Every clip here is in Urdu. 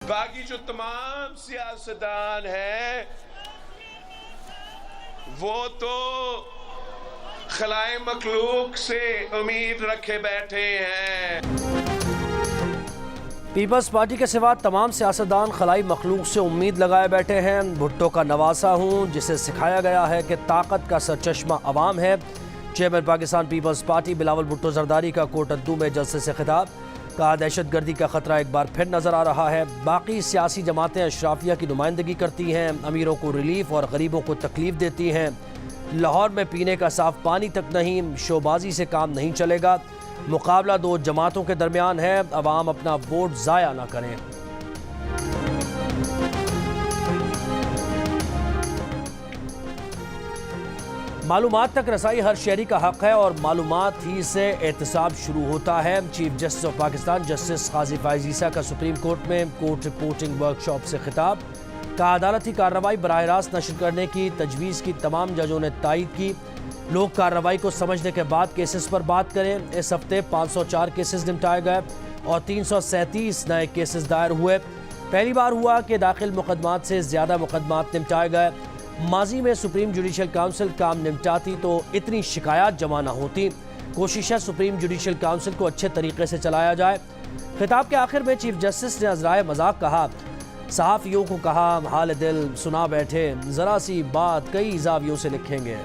باقی جو تمام سیاستدان ہیں وہ تو خلائے مخلوق سے امید رکھے بیٹھے ہیں۔ پیپلز پارٹی کے سوا تمام سیاستدان خلائی مخلوق سے امید لگائے بیٹھے ہیں۔ بھٹو کا نواسا ہوں جسے سکھایا گیا ہے کہ طاقت کا سرچشمہ عوام ہے۔ Chairman Pakistan Peoples Party Bilawal Bhutto Zardari کا کوٹ ادو میں جلسے سے خطاب، کہا دہشت گردی کا خطرہ ایک بار پھر نظر آ رہا ہے۔ باقی سیاسی جماعتیں اشرافیہ کی نمائندگی کرتی ہیں، امیروں کو ریلیف اور غریبوں کو تکلیف دیتی ہیں۔ لاہور میں پینے کا صاف پانی تک نہیں، شوبازی سے کام نہیں چلے گا۔ مقابلہ دو جماعتوں کے درمیان ہے، عوام اپنا ووٹ ضائع نہ کریں۔ معلومات تک رسائی ہر شہری کا حق ہے اور معلومات ہی سے احتساب شروع ہوتا ہے۔ Chief justice of Pakistan justice قاضی فائز عیسیٰ کا سپریم کورٹ میں کورٹ رپورٹنگ ورکشاپ سے خطاب، کہا عدالتی کارروائی براہ راست نشر کرنے کی تجویز کی تمام ججوں نے تائید کی۔ لوگ کارروائی کو سمجھنے کے بعد کیسز پر بات کریں۔ اس ہفتے 504 کیسز نمٹائے گئے اور 337 نئے کیسز دائر ہوئے۔ پہلی بار ہوا کہ داخل مقدمات سے زیادہ مقدمات نمٹائے گئے۔ ماضی میں سپریم جوڈیشل کونسل کام نمٹاتی تو اتنی شکایات جمع نہ ہوتی۔ کوشش ہے سپریم جوڈیشل کونسل کو اچھے طریقے سے چلایا جائے۔ خطاب کے آخر میں چیف جسٹس نے عذرائے مذاق کہا، صحافیوں کو کہا حال دل سنا بیٹھے، ذرا سی بات کئی زاویوں سے لکھیں گے۔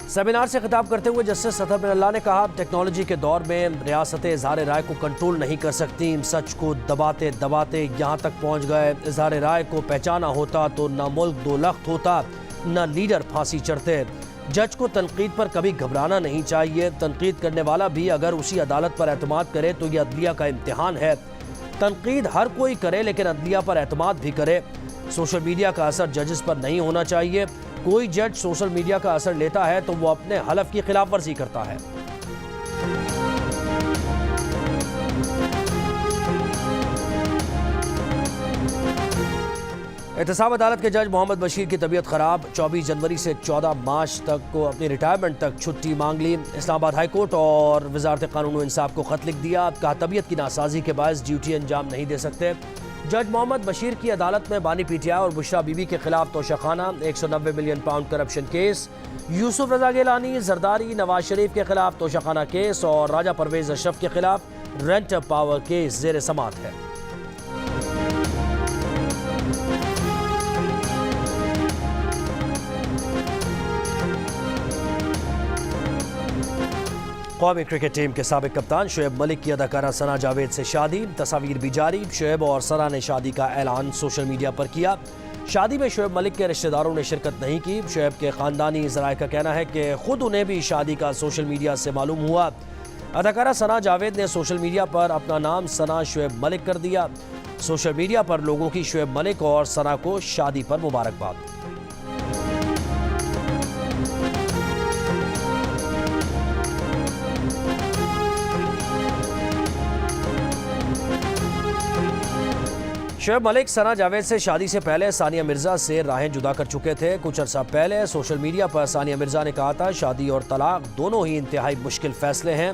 سیمینار سے خطاب کرتے ہوئے جسٹس اطہر بن اللہ نے کہا، ٹیکنالوجی کے دور میں ریاستیں اظہار رائے کو کنٹرول نہیں کر سکتی، سچ کو دباتے دباتے یہاں تک پہنچ گئے۔ اظہار رائے کو پہچانا ہوتا تو نہ ملک دو لخت ہوتا، نہ لیڈر پھانسی چڑھتے۔ جج کو تنقید پر کبھی گھبرانا نہیں چاہیے۔ تنقید کرنے والا بھی اگر اسی عدالت پر اعتماد کرے تو یہ عدلیہ کا امتحان ہے۔ تنقید ہر کوئی کرے لیکن عدلیہ پر اعتماد بھی کرے۔ سوشل میڈیا کا اثر ججز پر نہیں ہونا چاہیے۔ کوئی جج سوشل میڈیا کا اثر لیتا ہے تو وہ اپنے حلف کی خلاف ورزی کرتا ہے۔ احتساب عدالت کے جج محمد بشیر کی طبیعت خراب، 24 جنوری سے 14 مارچ تک کو اپنی ریٹائرمنٹ تک چھٹی مانگ لی۔ اسلام آباد ہائی کورٹ اور وزارت قانون و انصاف کو خط لکھ دیا، کہا طبیعت کی ناسازی کے باعث ڈیوٹی انجام نہیں دے سکتے۔ جج محمد بشیر کی عدالت میں بانی پی ٹی آئی اور بشرا بی بی کے خلاف توشیخانہ 190 ملین پاؤنڈ کرپشن کیس، یوسف رضا گیلانی، زرداری، نواز شریف کے خلاف توشیخانہ کیس اور راجہ پرویز اشرف کے خلاف رینٹ پاور کیس زیر سماعت ہے۔ قومی کرکٹ ٹیم کے سابق کپتان شعیب ملک کی اداکارہ ثنا جاوید سے شادی، تصاویر بھی جاری۔ شعیب اور ثنا نے شادی کا اعلان سوشل میڈیا پر کیا۔ شادی میں شعیب ملک کے رشتہ داروں نے شرکت نہیں کی۔ شعیب کے خاندانی ذرائع کا کہنا ہے کہ خود انہیں بھی شادی کا سوشل میڈیا سے معلوم ہوا۔ اداکارہ ثنا جاوید نے سوشل میڈیا پر اپنا نام ثنا شعیب ملک کر دیا۔ سوشل میڈیا پر لوگوں کی شعیب ملک اور ثنا کو شادی پر مبارکباد۔ شعیب ملک ثنا جاوید سے شادی سے پہلے ثانیہ مرزا سے راہیں جدا کر چکے تھے۔ کچھ عرصہ پہلے سوشل میڈیا پر ثانیہ مرزا نے کہا تھا شادی اور طلاق دونوں ہی انتہائی مشکل فیصلے ہیں۔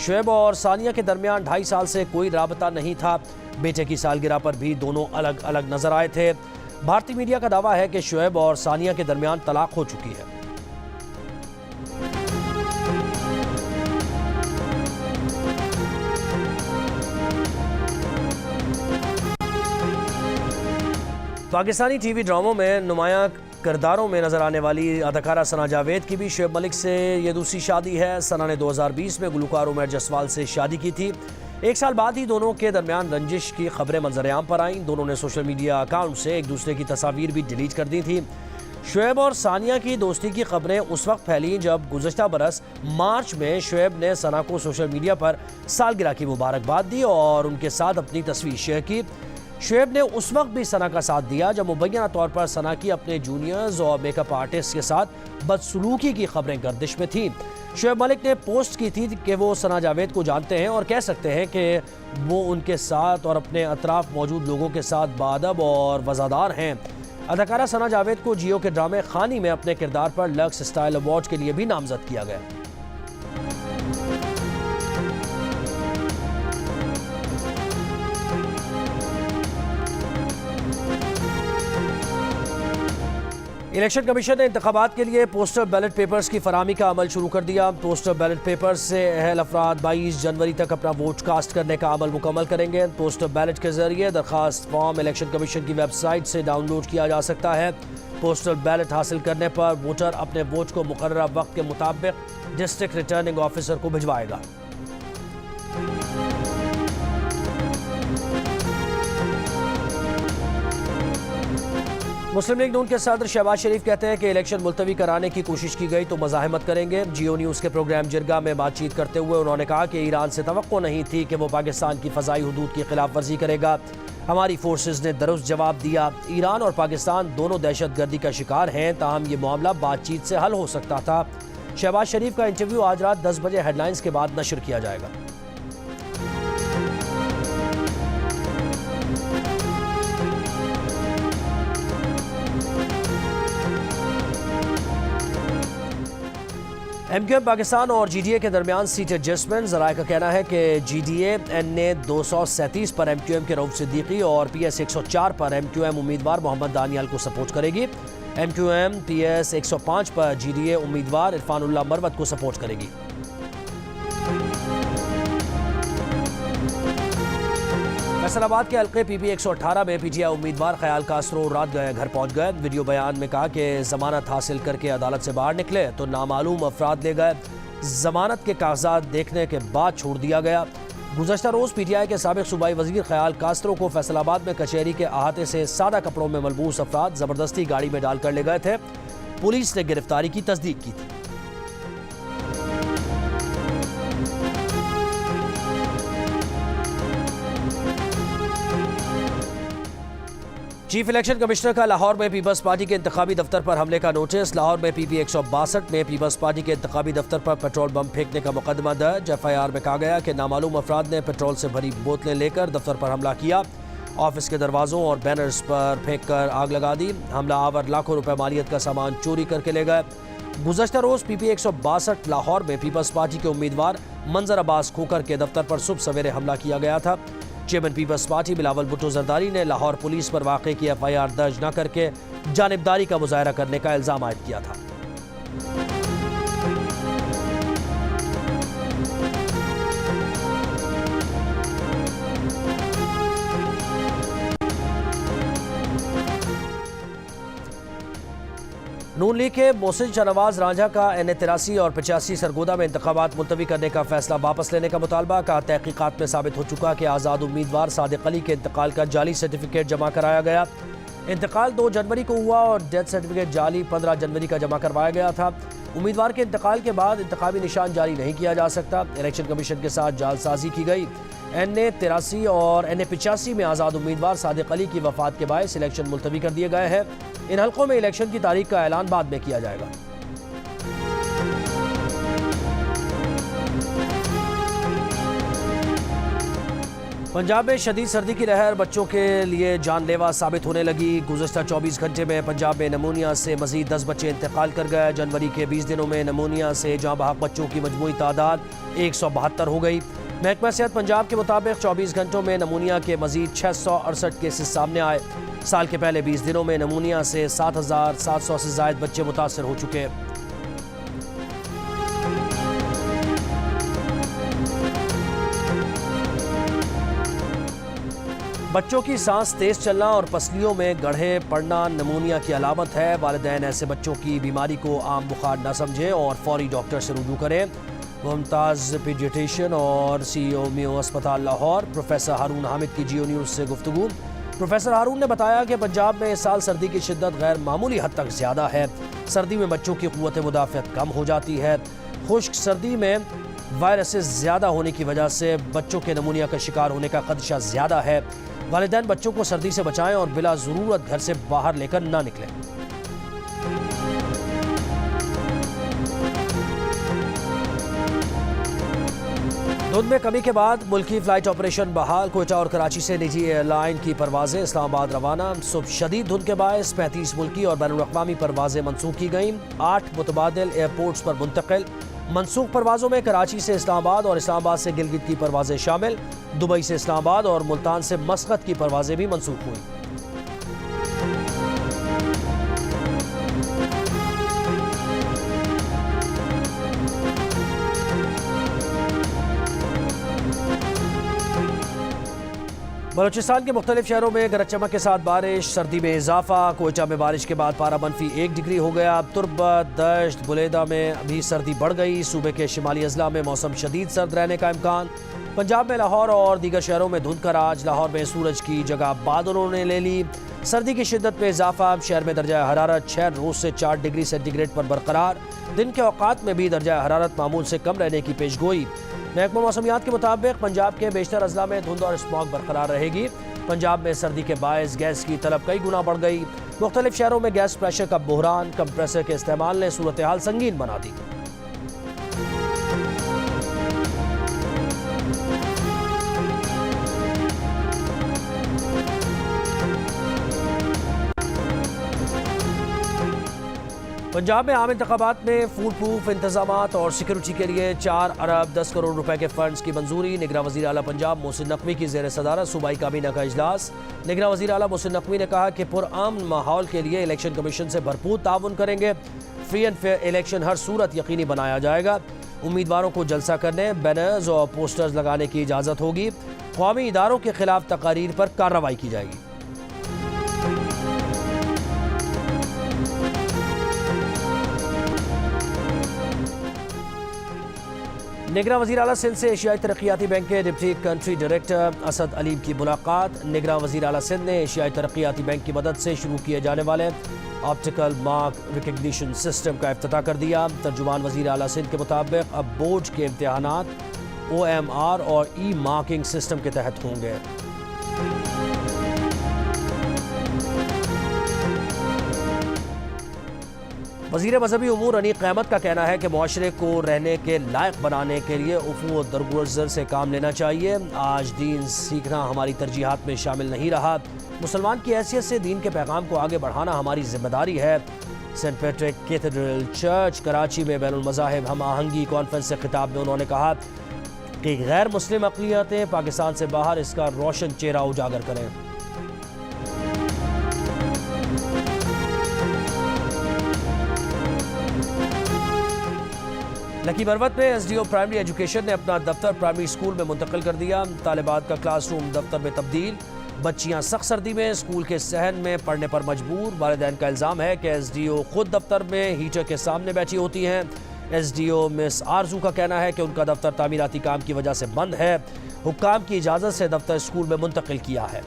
شعیب اور ثانیہ کے درمیان 2.5 سال سے کوئی رابطہ نہیں تھا۔ بیٹے کی سالگرہ پر بھی دونوں الگ الگ نظر آئے تھے۔ بھارتی میڈیا کا دعویٰ ہے کہ شعیب اور ثانیہ کے درمیان طلاق ہو چکی ہے۔ پاکستانی ٹی وی ڈراموں میں نمایاں کرداروں میں نظر آنے والی اداکارہ ثنا جاوید کی بھی شعیب ملک سے یہ دوسری شادی ہے۔ ثنا نے 2020 میں گلوکار عمیر جسوال سے شادی کی تھی۔ 1 سال بعد ہی دونوں کے درمیان رنجش کی خبریں منظر عام پر آئیں۔ دونوں نے سوشل میڈیا اکاؤنٹ سے ایک دوسرے کی تصاویر بھی ڈیلیٹ کر دی تھی۔ شعیب اور ثانیہ کی دوستی کی خبریں اس وقت پھیلیں جب گزشتہ برس مارچ میں شعیب نے ثنا کو سوشل میڈیا پر سالگرہ کی مبارکباد دی اور ان کے ساتھ اپنی تصویر شیئر کی۔ شعیب نے اس وقت بھی ثنا کا ساتھ دیا جب مبینہ طور پر ثنا کی اپنے جونیئرز اور میک اپ آرٹسٹ کے ساتھ بدسلوکی کی خبریں گردش میں تھیں۔ شعیب ملک نے پوسٹ کی تھی کہ وہ ثنا جاوید کو جانتے ہیں اور کہہ سکتے ہیں کہ وہ ان کے ساتھ اور اپنے اطراف موجود لوگوں کے ساتھ باادب اور وفادار ہیں۔ اداکارہ ثنا جاوید کو جیو کے ڈرامے خانی میں اپنے کردار پر لکس اسٹائل ایوارڈ کے لیے بھی نامزد کیا گیا۔ الیکشن کمیشن نے انتخابات کے لیے پوسٹل بیلٹ پیپرز کی فراہمی کا عمل شروع کر دیا۔ پوسٹل بیلٹ پیپرز سے اہل افراد 22 جنوری تک اپنا ووٹ کاسٹ کرنے کا عمل مکمل کریں گے۔ پوسٹل بیلٹ کے ذریعے درخواست فارم الیکشن کمیشن کی ویب سائٹ سے ڈاؤن لوڈ کیا جا سکتا ہے۔ پوسٹل بیلٹ حاصل کرنے پر ووٹر اپنے ووٹ کو مقررہ وقت کے مطابق ڈسٹرکٹ ریٹرننگ آفیسر کو بھجوائے گا۔ مسلم لیگ نون کے صدر شہباز شریف کہتے ہیں کہ الیکشن ملتوی کرانے کی کوشش کی گئی تو مزاحمت کریں گے۔ جیو نیوز کے پروگرام جرگہ میں بات چیت کرتے ہوئے انہوں نے کہا کہ ایران سے توقع نہیں تھی کہ وہ پاکستان کی فضائی حدود کی خلاف ورزی کرے گا۔ ہماری فورسز نے درست جواب دیا۔ ایران اور پاکستان دونوں دہشت گردی کا شکار ہیں، تاہم یہ معاملہ بات چیت سے حل ہو سکتا تھا۔ شہباز شریف کا انٹرویو آج رات 10 بجے ہیڈ لائنز کے بعد نشر کیا جائے گا۔ ایم کیو ایم پاکستان اور جی ڈی اے کے درمیان سیٹ ایڈجسٹمنٹ۔ ذرائع کا کہنا ہے کہ جی ڈی اے این نے 237 پر ایم کیو ایم کے رؤف صدیقی اور پی ایس 104 پر ایم کیو ایم امیدوار محمد دانیال کو سپورٹ کرے گی۔ M Q M P S 105 پر جی ڈی اے امیدوار عرفان اللہ مروت کو سپورٹ کرے گی۔ فیصل آباد کے حلقے پی پی 118 میں پی ٹی آئی امیدوار خیال کاسرو رات گھر پہنچ گئے۔ ویڈیو بیان میں کہا کہ ضمانت حاصل کر کے عدالت سے باہر نکلے تو نامعلوم افراد لے گئے۔ ضمانت کے کاغذات دیکھنے کے بعد چھوڑ دیا گیا۔ گزشتہ روز پی ٹی آئی کے سابق صوبائی وزیر خیال کاسرو کو فیصل آباد میں کچہری کے احاطے سے سادہ کپڑوں میں ملبوس افراد زبردستی گاڑی میں ڈال کر لے گئے تھے۔ پولیس نے گرفتاری کی تصدیق کی تھی۔ چیف الیکشن کمشنر کا لاہور میں پیپلز پارٹی کے انتخابی دفتر پر حملے کا نوٹس۔ لاہور میں پی پی 162 میں پیپلز پارٹی کے انتخابی دفتر پر پیٹرول بم پھینکنے کا مقدمہ درج۔ ایف آئی آر میں کہا گیا کہ نامعلوم افراد نے پیٹرول سے بھری بوتلیں لے کر دفتر پر حملہ کیا، آفس کے دروازوں اور بینرز پر پھینک کر آگ لگا دی۔ حملہ آور لاکھوں روپے مالیت کا سامان چوری کر کے لے گئے۔ گزشتہ روز پی پی 162 لاہور میں پیپلز پارٹی کے امیدوار منظر عباس کھوکر کے دفتر پر صبح سویرے حملہ کیا گیا تھا۔ Chairman Peoples Party Bilawal Bhutto Zardari نے لاہور پولیس پر واقعے کی ایف آئی آر درج نہ کر کے جانبداری کا مظاہرہ کرنے کا الزام عائد کیا تھا۔ نون لیگ کے محسن شاہنواز رانجھا کا این اے 83 اور 85 سرگودہ میں انتخابات ملتوی کرنے کا فیصلہ واپس لینے کا مطالبہ کا تحقیقات میں ثابت ہو چکا کہ آزاد امیدوار صادق علی کے انتقال کا جعلی سرٹیفکیٹ جمع کرایا گیا۔ انتقال 2 جنوری کو ہوا اور ڈیتھ سرٹیفکیٹ جعلی 15 جنوری کا جمع کروایا گیا تھا۔ امیدوار کے انتقال کے بعد انتخابی نشان جاری نہیں کیا جا سکتا۔ الیکشن کمیشن کے ساتھ جعل سازی کی گئی۔ این اے 83 اور این اے 85 میں آزاد امیدوار صادق علی کی وفات کے باعث الیکشن ملتوی کر دیے گئے ہیں۔ ان حلقوں میں الیکشن کی تاریخ کا اعلان بعد میں کیا جائے گا۔ پنجاب میں شدید سردی کی لہر بچوں کے لیے جان لیوا ثابت ہونے لگی۔ گزشتہ 24 گھنٹے میں پنجاب میں نمونیا سے مزید 10 بچے انتقال کر گئے۔ جنوری کے 20 دنوں میں نمونیا سے جاں بحق بچوں کی مجموعی تعداد 172 ہو گئی۔ محکمہ صحت پنجاب کے مطابق 24 گھنٹوں میں نمونیا کے مزید 668 کیسز سامنے آئے۔ سال کے پہلے 20 دنوں میں نمونیا سے 7700 سے زائد بچے متاثر ہو چکے۔ بچوں کی سانس تیز چلنا اور پسلیوں میں گڑھے پڑنا نمونیا کی علامت ہے۔ والدین ایسے بچوں کی بیماری کو عام بخار نہ سمجھیں اور فوری ڈاکٹر سے رجوع کریں۔ ممتاز پیڈیٹیشین اور سی ای او میو اسپتال لاہور پروفیسر ہارون حامد کی جیو نیوز سے گفتگو۔ پروفیسر ہارون نے بتایا کہ پنجاب میں اس سال سردی کی شدت غیر معمولی حد تک زیادہ ہے۔ سردی میں بچوں کی قوت مدافعت کم ہو جاتی ہے۔ خشک سردی میں وائرسز زیادہ ہونے کی وجہ سے بچوں کے نمونیا کا شکار ہونے کا خدشہ زیادہ ہے۔ والدین بچوں کو سردی سے بچائیں اور بلا ضرورت گھر سے باہر لے کر نہ نکلیں۔ دھند میں کمی کے بعد ملکی فلائٹ آپریشن بحال۔ کوئٹہ اور کراچی سے نجی ایئر لائن کی پروازیں اسلام آباد روانہ۔ صبح شدید دھند کے باعث 35 ملکی اور بین الاقوامی پروازیں منسوخ کی گئیں۔ 8 متبادل ایئرپورٹس پر منتقل۔ منسوخ پروازوں میں کراچی سے اسلام آباد اور اسلام آباد سے گلگت کی پروازیں شامل۔ دبئی سے اسلام آباد اور ملتان سے مسقط کی پروازیں بھی منسوخ ہوئیں۔ بلوچستان کے مختلف شہروں میں گرج چمک کے ساتھ بارش، سردی میں اضافہ۔ کوئٹہ میں بارش کے بعد پارہ -1 ڈگری ہو گیا۔ تربت، دشت، بلیدہ میں بھی سردی بڑھ گئی۔ صوبے کے شمالی اضلاع میں موسم شدید سرد رہنے کا امکان۔ پنجاب میں لاہور اور دیگر شہروں میں دھند کا راج۔ لاہور میں سورج کی جگہ بادلوں نے لے لی۔ سردی کی شدت میں اضافہ۔ شہر میں درجہ حرارت 6 روز سے 4 ڈگری سینٹی گریڈ پر برقرار۔ دن کے اوقات میں بھی درجہ حرارت معمول سے کم رہنے کی پیش گوئی۔ محکمہ موسمیات کے مطابق پنجاب کے بیشتر اضلاع میں دھند اور اسماگ برقرار رہے گی۔ پنجاب میں سردی کے باعث گیس کی طلب کئی گنا بڑھ گئی۔ مختلف شہروں میں گیس پریشر کا بحران، کمپریسر کے استعمال نے صورتحال سنگین بنا دی۔ پنجاب میں عام انتخابات میں فول پروف انتظامات اور سیکورٹی کے لیے 4 ارب 10 کروڑ روپے کے فنڈز کی منظوری۔ نگراں وزیر اعلیٰ پنجاب محسن نقوی کی زیر صدارت صوبائی کابینہ کا اجلاس۔ نگراں وزیر اعلیٰ محسن نقوی نے کہا کہ پرامن ماحول کے لیے الیکشن کمیشن سے بھرپور تعاون کریں گے۔ فری اینڈ فیئر الیکشن ہر صورت یقینی بنایا جائے گا۔ امیدواروں کو جلسہ کرنے، بینرز اور پوسٹرز لگانے کی اجازت ہوگی۔ قومی اداروں کے خلاف تقاریر پر کارروائی کی جائے گی۔ نگراں وزیر اعلیٰ سندھ سے ایشیائی ترقیاتی بینک کے ڈپٹی کنٹری ڈائریکٹر اسد علیم کی ملاقات۔ نگراں وزیر اعلیٰ سندھ نے ایشیائی ترقیاتی بینک کی مدد سے شروع کیے جانے والے آپٹیکل مارک ریکگنیشن سسٹم کا افتتاح کر دیا۔ ترجمان وزیر اعلیٰ سندھ کے مطابق اب بورڈ کے امتحانات OMR اور ای مارکنگ سسٹم کے تحت ہوں گے۔ وزیر مذہبی امور انیق احمد کا کہنا ہے کہ معاشرے کو رہنے کے لائق بنانے کے لیے عفو و درگزر سے کام لینا چاہیے۔ آج دین سیکھنا ہماری ترجیحات میں شامل نہیں رہا۔ مسلمان کی حیثیت سے دین کے پیغام کو آگے بڑھانا ہماری ذمہ داری ہے۔ Saint Patrick cathedral church Karachi میں بین المذاہب ہم آہنگی کانفرنس سے خطاب میں انہوں نے کہا کہ غیر مسلم اقلیتیں پاکستان سے باہر اس کا روشن چہرہ اجاگر کریں۔ لکی بروت میں SDO پرائمری ایجوکیشن نے اپنا دفتر پرائمری اسکول میں منتقل کر دیا۔ طالبات کا کلاس روم دفتر میں تبدیل۔ بچیاں سخت سردی میں اسکول کے صحن میں پڑھنے پر مجبور۔ والدین کا الزام ہے کہ SDO خود دفتر میں ہیٹر کے سامنے بیٹھی ہوتی ہیں۔ SDO مس آرزو کا کہنا ہے کہ ان کا دفتر تعمیراتی کام کی وجہ سے بند ہے۔ حکام کی اجازت سے دفتر اسکول میں منتقل کیا ہے۔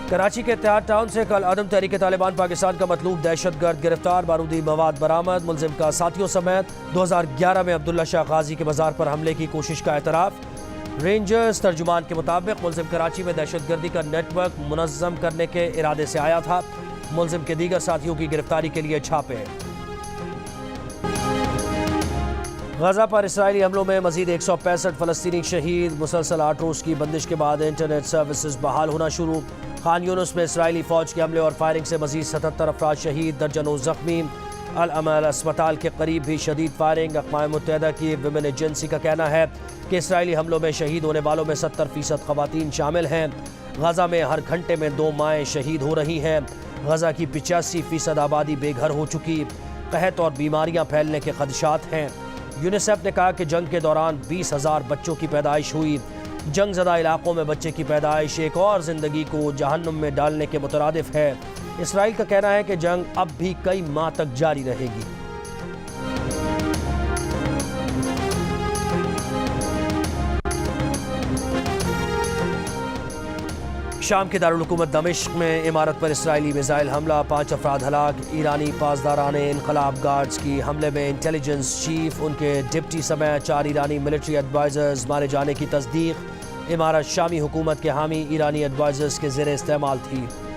کراچی کے اتحاد ٹاؤن سے کل عدم تحریک طالبان پاکستان کا مطلوب دہشت گرد گرفتار۔ بارودی مواد برآمد۔ ملزم کا ساتھیوں سمیت 2011 میں عبداللہ شاہ غازی کے مزار پر حملے کی کوشش کا اعتراف۔ رینجرز ترجمان کے مطابق ملزم کراچی میں دہشت گردی کا نیٹ ورک منظم کرنے کے ارادے سے آیا تھا۔ ملزم کے دیگر ساتھیوں کی گرفتاری کے لیے چھاپے۔ غزہ پر اسرائیلی حملوں میں مزید 165 فلسطینی شہید۔ مسلسل 8 روز کی بندش کے بعد انٹرنیٹ سروسز بحال ہونا شروع۔ خان یونس میں اسرائیلی فوج کے حملے اور فائرنگ سے مزید 77 افراد شہید، درجنوں زخمی۔ العمل اسپتال کے قریب بھی شدید فائرنگ۔ اقوام متحدہ کی ویمن ایجنسی کا کہنا ہے کہ اسرائیلی حملوں میں شہید ہونے والوں میں 70% خواتین شامل ہیں۔ غزہ میں ہر گھنٹے میں 2 مائیں شہید ہو رہی ہیں۔ غزہ کی 85% آبادی بے گھر ہو چکی۔ قحط اور بیماریاں پھیلنے کے خدشات ہیں۔ یونیسیف نے کہا کہ جنگ کے دوران 20,000 بچوں کی پیدائش ہوئی۔ جنگ زدہ علاقوں میں بچے کی پیدائش ایک اور زندگی کو جہنم میں ڈالنے کے مترادف ہے۔ اسرائیل کا کہنا ہے کہ جنگ اب بھی کئی ماہ تک جاری رہے گی۔ شام کے دارالحکومت دمشق میں عمارت پر اسرائیلی میزائل حملہ، 5 افراد ہلاک۔ ایرانی پاسداران انقلاب گارڈز کی حملے میں انٹیلیجنس چیف، ان کے ڈپٹی سمیت 4 ایرانی ملٹری ایڈوائزرز مارے جانے کی تصدیق۔ عمارت شامی حکومت کے حامی ایرانی ایڈوائزرز کے زیر استعمال تھی۔